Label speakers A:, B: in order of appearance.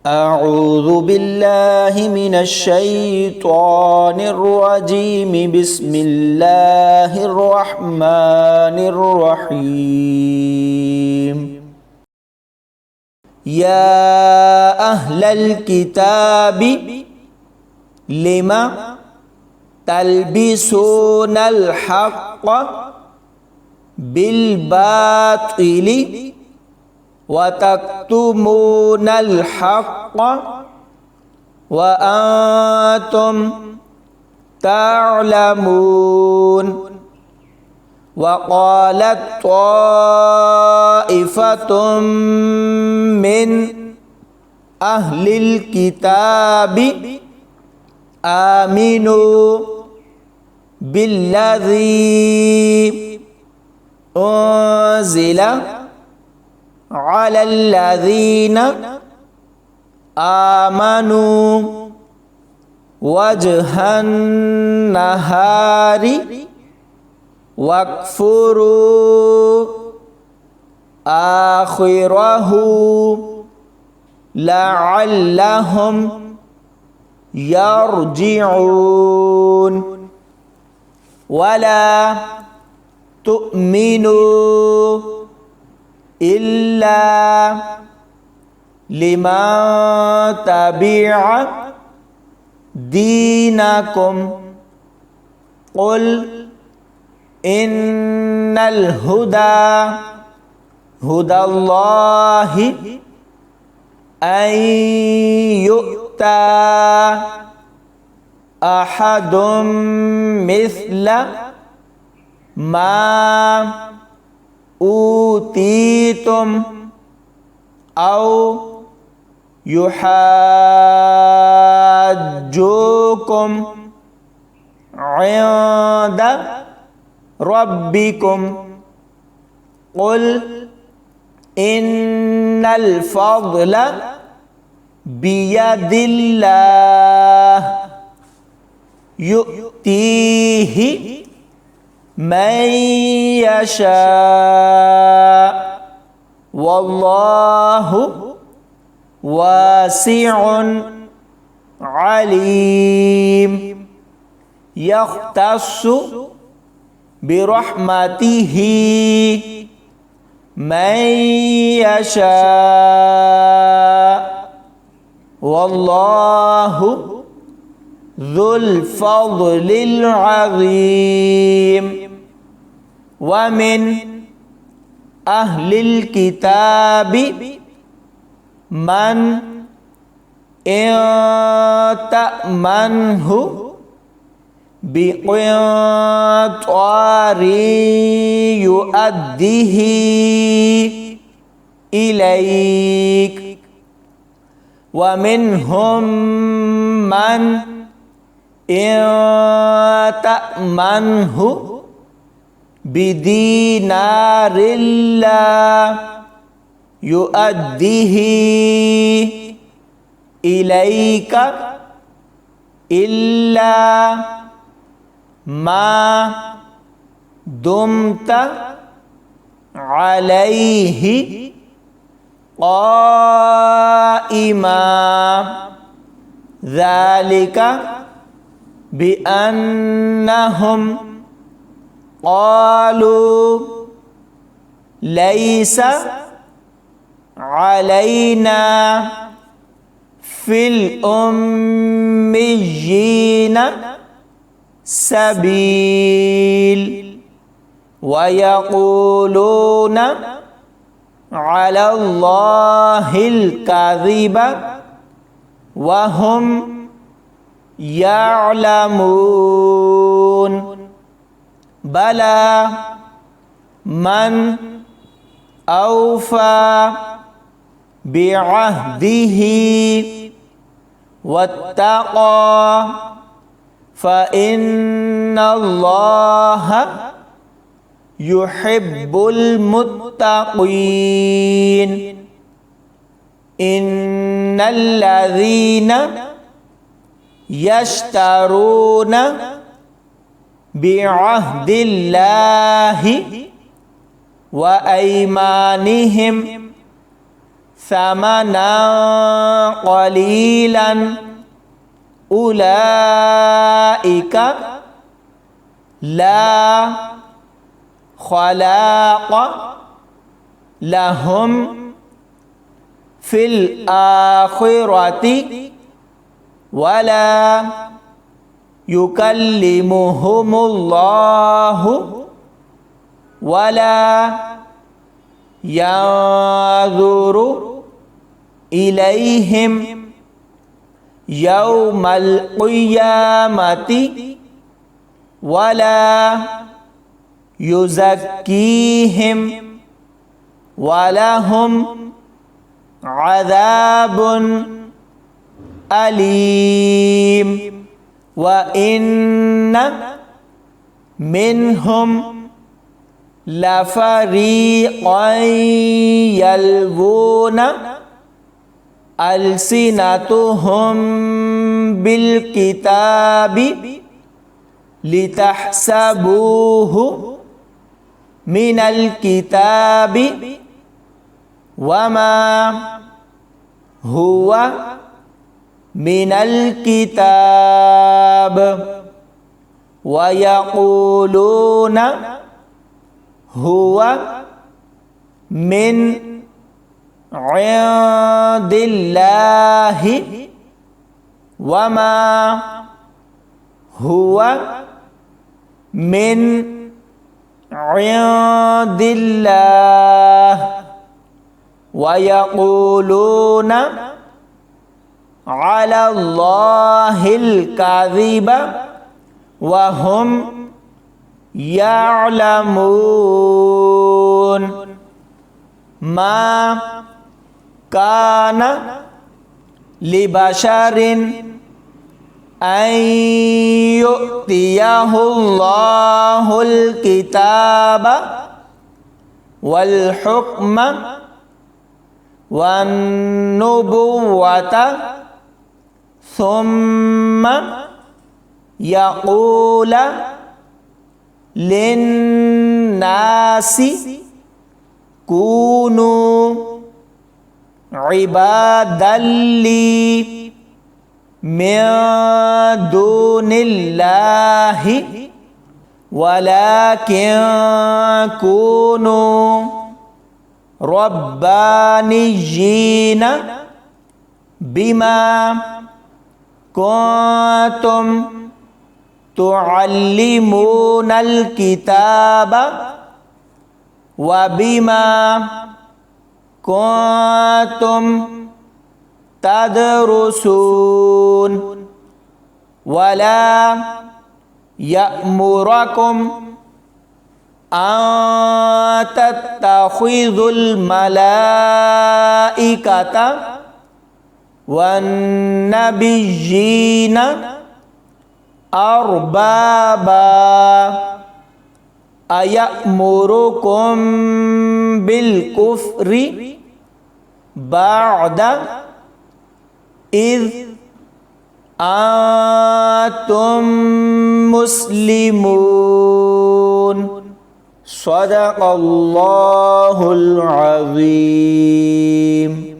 A: أعوذ بالله من الشيطان الرجيم بسم الله الرحمن الرحيم يا أهل الكتاب لما تلبسون الحق بالباطل وتكتمون الحق وأنتم تعلمون وقالت طائفة من أهل الكتاب آمنوا بالذي أنزل على الذين آمنوا وجه النهار واكفروا آخره لعلهم يرجعون ولا تؤمنوا إلا لمن تبع دينكم قل إن الهدى هدى الله أن يؤتى أحد مثل ما أوتيتم أو يحاجوكم عند ربكم قل إن الفضل بيد الله يؤتيه من يشاء والله واسع عليم يختص برحمته من يشاء والله ذو الفضل العظيم ومن أهل الكتاب من إن تأمنه بقنطار يؤديه إليك ومنهم من إن تأمنه بدينار لا يؤديه إليك إلا ما دمت عليه قائما ذلك بأنهم قالوا ليس علينا في الأميين سبيل ويقولون على الله الكذب وهم يعلمون بلى من أوفى بعهده واتقى فإن الله يحب المتقين إن الذين يشترون بعهد الله وأيمانهم thamanan qalilan ulaika la khalaqa lahum fil akhirati wala yukallimuhumullahu wala yanzuru ilaihim yaumal qiyamati wala yuzakkihim walahum azabun alim wa inna minhum la fariqan yalwuna alsinatuhum bil kitabi litahsabuhu minal kitabi wama huwa minal kitab wa yaquluna huwa min indillahi wama huwa min indillah wa yaquluna ala Allahil kadhiba wa hum ya'lamun ma kana li basharin an yu'tiyahu Allahul kitaba wal hukma wan nubuwata thumma yaqula linnasi kunu ibadalli min dunillahi walakin kunu rabbaniyina bima kuntum tu'allimunal kitaba wa bima kuntum tadrusun wala ya'murakum an tattakhidhul malaikata wan nabiyyina arbaba ayamurukum bil kufri ba'da idh antum muslimun. Sadaqallahul azim.